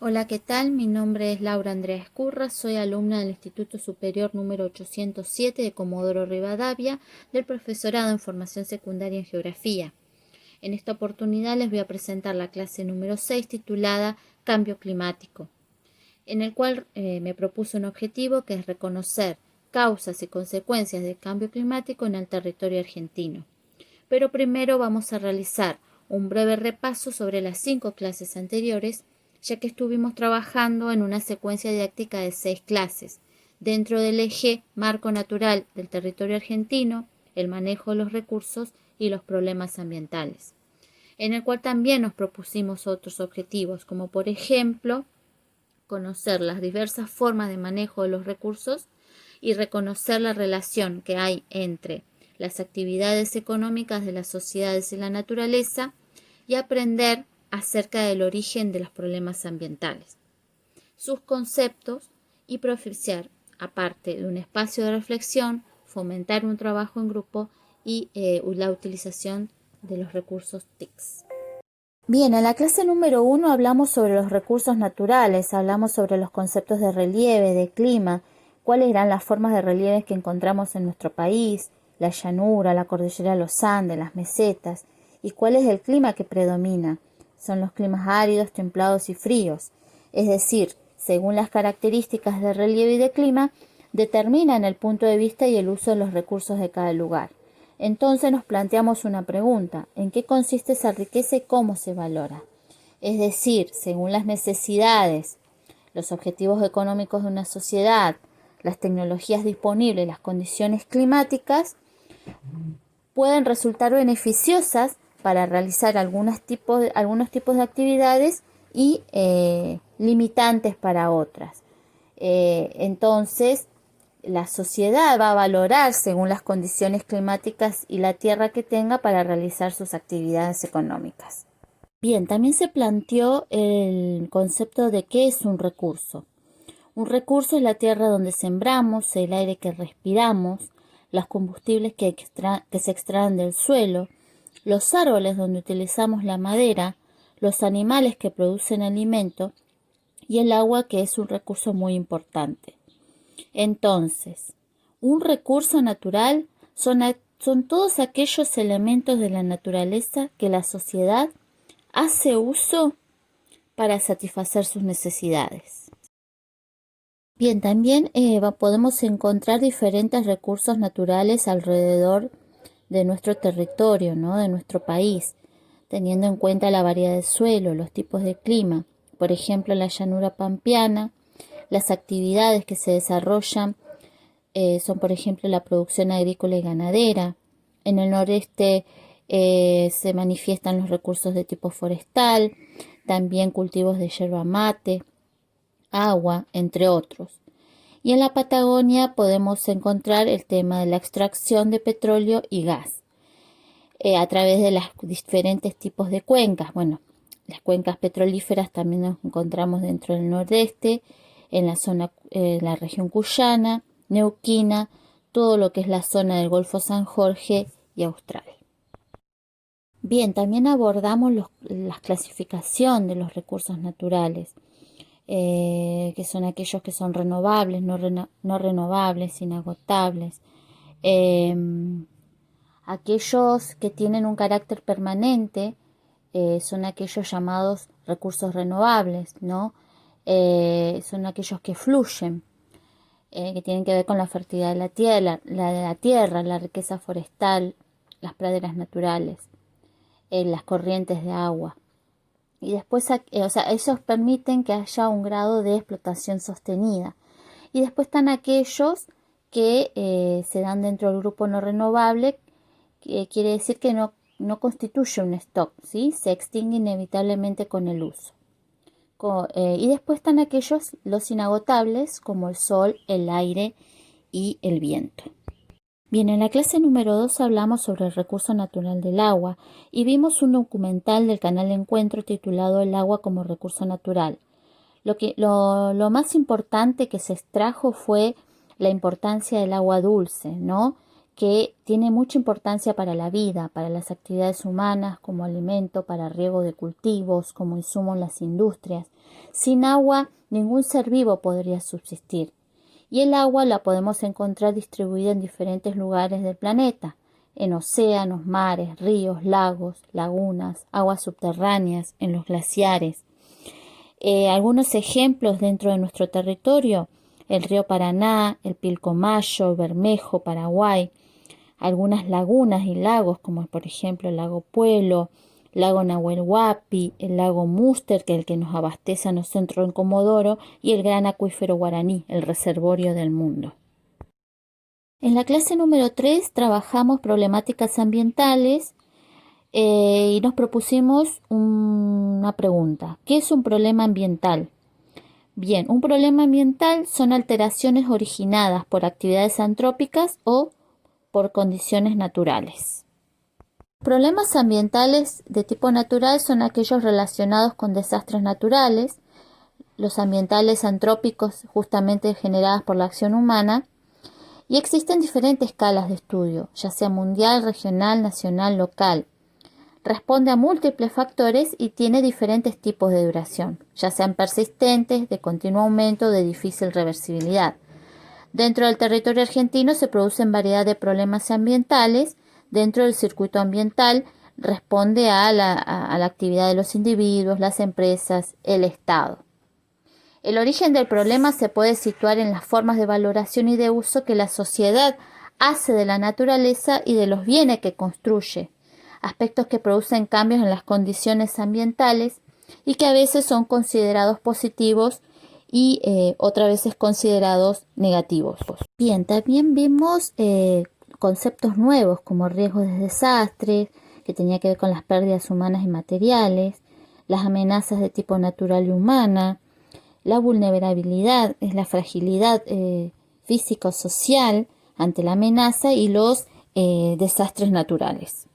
Hola, ¿qué tal? Mi nombre es Laura Andrea Escurra, soy alumna del Instituto Superior número 807 de Comodoro Rivadavia del Profesorado en Formación Secundaria en Geografía. En esta oportunidad les voy a presentar la clase número 6 titulada Cambio Climático, en el cual me propuso un objetivo que es reconocer causas y consecuencias del cambio climático en el territorio argentino. Pero primero vamos a realizar un breve repaso sobre las 5 clases anteriores, ya que estuvimos trabajando en una secuencia didáctica de 6 clases, dentro del eje marco natural del territorio argentino, el manejo de los recursos y los problemas ambientales, en el cual también nos propusimos otros objetivos, como por ejemplo, conocer las diversas formas de manejo de los recursos y reconocer la relación que hay entre las actividades económicas de las sociedades y la naturaleza y aprender acerca del origen de los problemas ambientales, sus conceptos y propiciar, aparte de un espacio de reflexión, fomentar un trabajo en grupo y la utilización de los recursos TICs. Bien, en la clase número 1 hablamos sobre los recursos naturales, hablamos sobre los conceptos de relieve, de clima, cuáles eran las formas de relieves que encontramos en nuestro país, la llanura, la cordillera de los Andes, las mesetas, y cuál es el clima que predomina. Son los climas áridos, templados y fríos. Es decir, según las características de relieve y de clima, determinan el punto de vista y el uso de los recursos de cada lugar. Entonces nos planteamos una pregunta: ¿en qué consiste esa riqueza y cómo se valora? Es decir, según las necesidades, los objetivos económicos de una sociedad, las tecnologías disponibles, las condiciones climáticas, pueden resultar beneficiosas para realizar algunos tipos de actividades y limitantes para otras. Entonces, la sociedad va a valorar según las condiciones climáticas y la tierra que tenga para realizar sus actividades económicas. Bien, también se planteó el concepto de qué es un recurso. Un recurso es la tierra donde sembramos, el aire que respiramos, los combustibles que se extraen del suelo, los árboles donde utilizamos la madera, los animales que producen alimento y el agua, que es un recurso muy importante. Entonces, un recurso natural son todos aquellos elementos de la naturaleza que la sociedad hace uso para satisfacer sus necesidades. Bien, también podemos encontrar diferentes recursos naturales alrededor de nuestro territorio, ¿no? De nuestro país, teniendo en cuenta la variedad de suelo, los tipos de clima. Por ejemplo, en la llanura pampeana, las actividades que se desarrollan son, por ejemplo, la producción agrícola y ganadera. En el noreste se manifiestan los recursos de tipo forestal, también cultivos de yerba mate, agua, entre otros. Y en la Patagonia podemos encontrar el tema de la extracción de petróleo y gas a través de los diferentes tipos de cuencas. Bueno, las cuencas petrolíferas también nos encontramos dentro del nordeste, en la zona, la región cuyana, neuquina, todo lo que es la zona del Golfo San Jorge y Austral. Bien, también abordamos la clasificación de los recursos naturales, que son aquellos que son renovables, no renovables, inagotables, aquellos que tienen un carácter permanente, son aquellos llamados recursos renovables, ¿no? Son aquellos que fluyen, que tienen que ver con la fertilidad de la tierra, la riqueza forestal, las praderas naturales, las corrientes de agua. Y después, ellos permiten que haya un grado de explotación sostenida. Y después están aquellos que se dan dentro del grupo no renovable, que quiere decir que no constituye un stock, ¿sí? Se extingue inevitablemente con el uso. Y después están aquellos, los inagotables, como el sol, el aire y el viento. Bien, en la clase número 2 hablamos sobre el recurso natural del agua y vimos un documental del canal Encuentro titulado El agua como recurso natural. Lo más importante que se extrajo fue la importancia del agua dulce, ¿no? que tiene mucha importancia para la vida, para las actividades humanas, como alimento, para riego de cultivos, como insumo en las industrias. Sin agua, ningún ser vivo podría subsistir. Y el agua la podemos encontrar distribuida en diferentes lugares del planeta, en océanos, mares, ríos, lagos, lagunas, aguas subterráneas, en los glaciares. Algunos ejemplos dentro de nuestro territorio: el río Paraná, el Pilcomayo, el Bermejo, Paraguay, algunas lagunas y lagos, como por ejemplo el lago Puelo, lago Nahuel Huapi, el lago Múster, que es el que nos abastece a nosotros en Comodoro, y el gran acuífero Guaraní, el reservorio del mundo. En la clase número 3 trabajamos problemáticas ambientales y nos propusimos una pregunta: ¿qué es un problema ambiental? Bien, un problema ambiental son alteraciones originadas por actividades antrópicas o por condiciones naturales. Problemas ambientales de tipo natural son aquellos relacionados con desastres naturales, los ambientales antrópicos justamente generados por la acción humana, y existen diferentes escalas de estudio, ya sea mundial, regional, nacional, local. Responde a múltiples factores y tiene diferentes tipos de duración, ya sean persistentes, de continuo aumento o de difícil reversibilidad. Dentro del territorio argentino se producen variedad de problemas ambientales. Dentro del circuito ambiental responde a la actividad de los individuos, las empresas, el Estado. El origen del problema se puede situar en las formas de valoración y de uso que la sociedad hace de la naturaleza y de los bienes que construye, aspectos que producen cambios en las condiciones ambientales y que a veces son considerados positivos y otras veces considerados negativos. Bien, también vimos conceptos nuevos como riesgos de desastres, que tenía que ver con las pérdidas humanas y materiales, las amenazas de tipo natural y humana, la vulnerabilidad, es la fragilidad físico-social ante la amenaza, y los desastres naturales.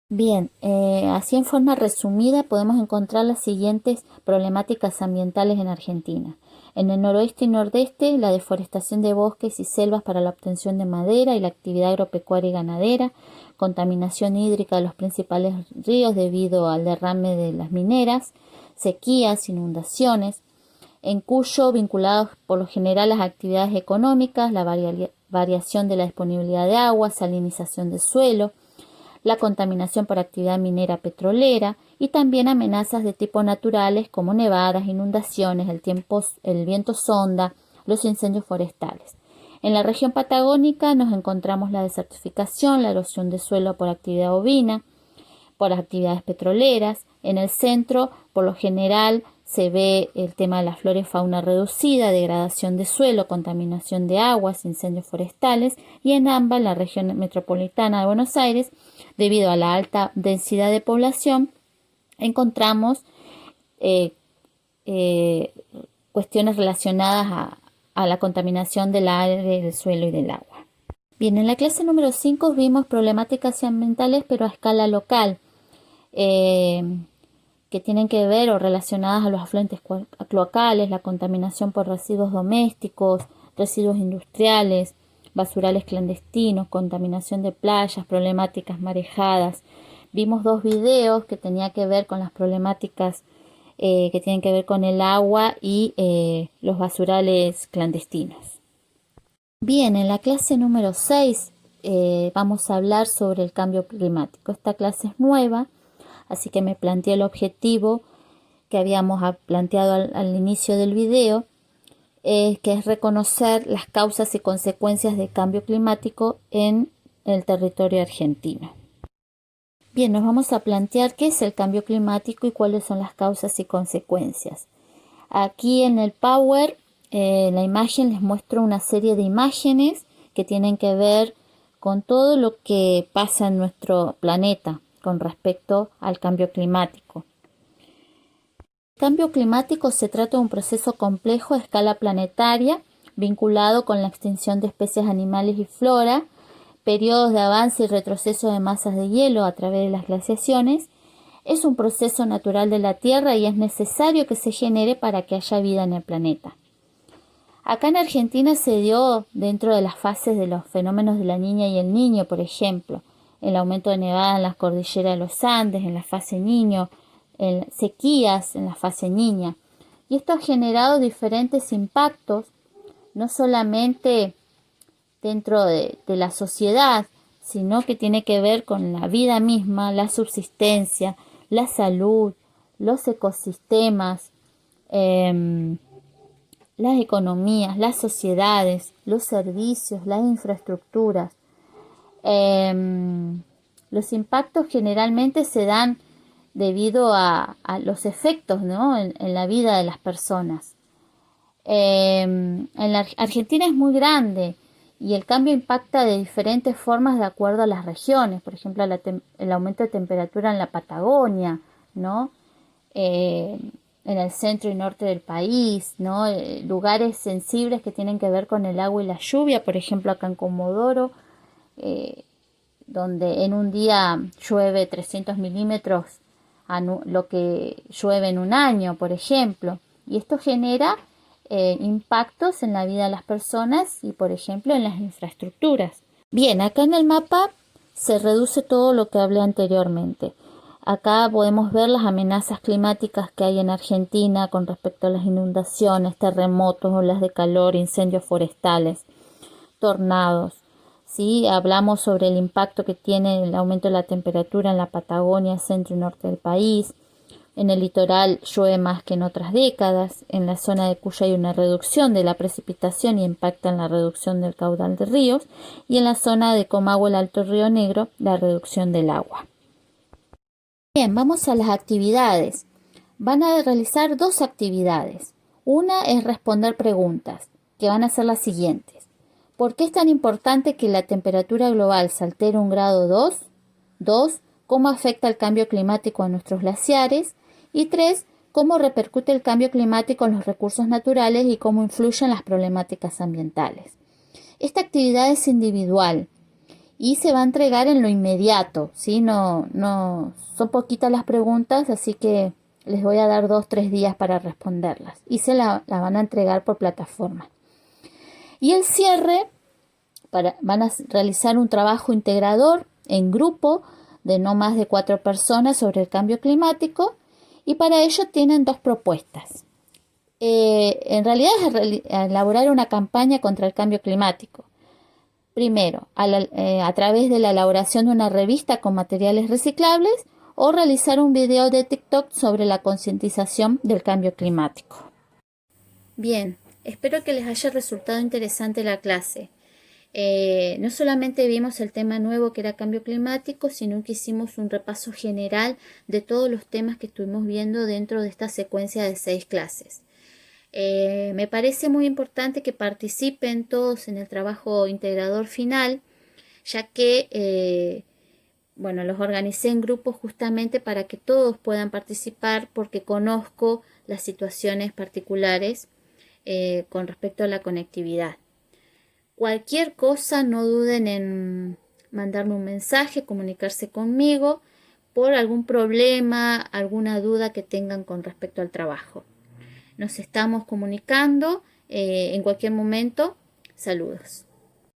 Bien, así en forma resumida podemos encontrar las siguientes problemáticas ambientales en Argentina. En el noroeste y nordeste, la deforestación de bosques y selvas para la obtención de madera y la actividad agropecuaria y ganadera, contaminación hídrica de los principales ríos debido al derrame de las mineras, sequías, inundaciones. En Cuyo, vinculados por lo general a las actividades económicas, la variación de la disponibilidad de agua, salinización de suelo, la contaminación por actividad minera petrolera y también amenazas de tipo naturales como nevadas, inundaciones, el viento sonda, los incendios forestales. En la región patagónica nos encontramos la desertificación, la erosión de suelo por actividad ovina, por las actividades petroleras. En el centro, por lo general, se ve el tema de la flora y fauna reducida, degradación de suelo, contaminación de aguas, incendios forestales, y en ambas, la región metropolitana de Buenos Aires, debido a la alta densidad de población, encontramos cuestiones relacionadas a la contaminación del aire, del suelo y del agua. Bien, en la clase número 5 vimos problemáticas ambientales pero a escala local, que tienen que ver o relacionadas a los afluentes cloacales, la contaminación por residuos domésticos, residuos industriales, basurales clandestinos, contaminación de playas, problemáticas marejadas. Vimos 2 videos que tenían que ver con las problemáticas que tienen que ver con el agua y los basurales clandestinos. Bien, en la clase número 6 vamos a hablar sobre el cambio climático. Esta clase es nueva, así que me planteé el objetivo que habíamos planteado al inicio del video, que es reconocer las causas y consecuencias del cambio climático en el territorio argentino. Bien, nos vamos a plantear qué es el cambio climático y cuáles son las causas y consecuencias. Aquí en el Power, la imagen, les muestro una serie de imágenes que tienen que ver con todo lo que pasa en nuestro planeta con respecto al cambio climático. El cambio climático se trata de un proceso complejo a escala planetaria vinculado con la extinción de especies animales y flora, periodos de avance y retroceso de masas de hielo a través de las glaciaciones. Es un proceso natural de la Tierra y es necesario que se genere para que haya vida en el planeta. Acá en Argentina se dio dentro de las fases de los fenómenos de la niña y el niño, por ejemplo, el aumento de nevada en las cordilleras de los Andes, en la fase niño, en sequías en la fase niña. Y esto ha generado diferentes impactos, no solamente dentro de la sociedad, sino que tiene que ver con la vida misma, la subsistencia, la salud, los ecosistemas, las economías, las sociedades, los servicios, las infraestructuras. Los impactos generalmente se dan debido a los efectos, ¿no? en la vida de las personas. En la Argentina es muy grande y el cambio impacta de diferentes formas de acuerdo a las regiones. Por ejemplo, el aumento de temperatura en la Patagonia, ¿no? En el centro y norte del país, ¿no? Lugares sensibles que tienen que ver con el agua y la lluvia, por ejemplo, acá en Comodoro, donde en un día llueve 300 milímetros, lo que llueve en un año, por ejemplo. Y esto genera impactos en la vida de las personas y, por ejemplo, en las infraestructuras. Bien, acá en el mapa se reduce todo lo que hablé anteriormente. Acá podemos ver las amenazas climáticas que hay en Argentina con respecto a las inundaciones, terremotos, olas de calor, incendios forestales, tornados. ¿Sí? Hablamos sobre el impacto que tiene el aumento de la temperatura en la Patagonia, centro y norte del país. En el litoral llueve más que en otras décadas. En la zona de Cuyo hay una reducción de la precipitación y impacta en la reducción del caudal de ríos. Y en la zona de Comahue, el Alto Río Negro, la reducción del agua. Bien, vamos a las actividades. Van a realizar dos actividades. Una es responder preguntas, que van a ser las siguientes. ¿Por qué es tan importante que la temperatura global se altere 1,2 grados? 2. ¿Cómo afecta el cambio climático a nuestros glaciares? Y 3. ¿Cómo repercute el cambio climático en los recursos naturales y cómo influyen las problemáticas ambientales? Esta actividad es individual y se va a entregar en lo inmediato, ¿sí? No, son poquitas las preguntas, así que les voy a dar 2-3 días para responderlas y se la van a entregar por plataforma. Y el cierre, van a realizar un trabajo integrador en grupo de no más de 4 personas sobre el cambio climático y para ello tienen 2 propuestas. En realidad es elaborar una campaña contra el cambio climático. Primero, a través de la elaboración de una revista con materiales reciclables o realizar un video de TikTok sobre la concientización del cambio climático. Bien, espero que les haya resultado interesante la clase. No solamente vimos el tema nuevo que era cambio climático, sino que hicimos un repaso general de todos los temas que estuvimos viendo dentro de esta secuencia de 6 clases. Me parece muy importante que participen todos en el trabajo integrador final, ya que los organicé en grupos justamente para que todos puedan participar porque conozco las situaciones particulares con respecto a la conectividad. Cualquier cosa, no duden en mandarme un mensaje, comunicarse conmigo por algún problema, alguna duda que tengan con respecto al trabajo. Nos estamos comunicando en cualquier momento. Saludos.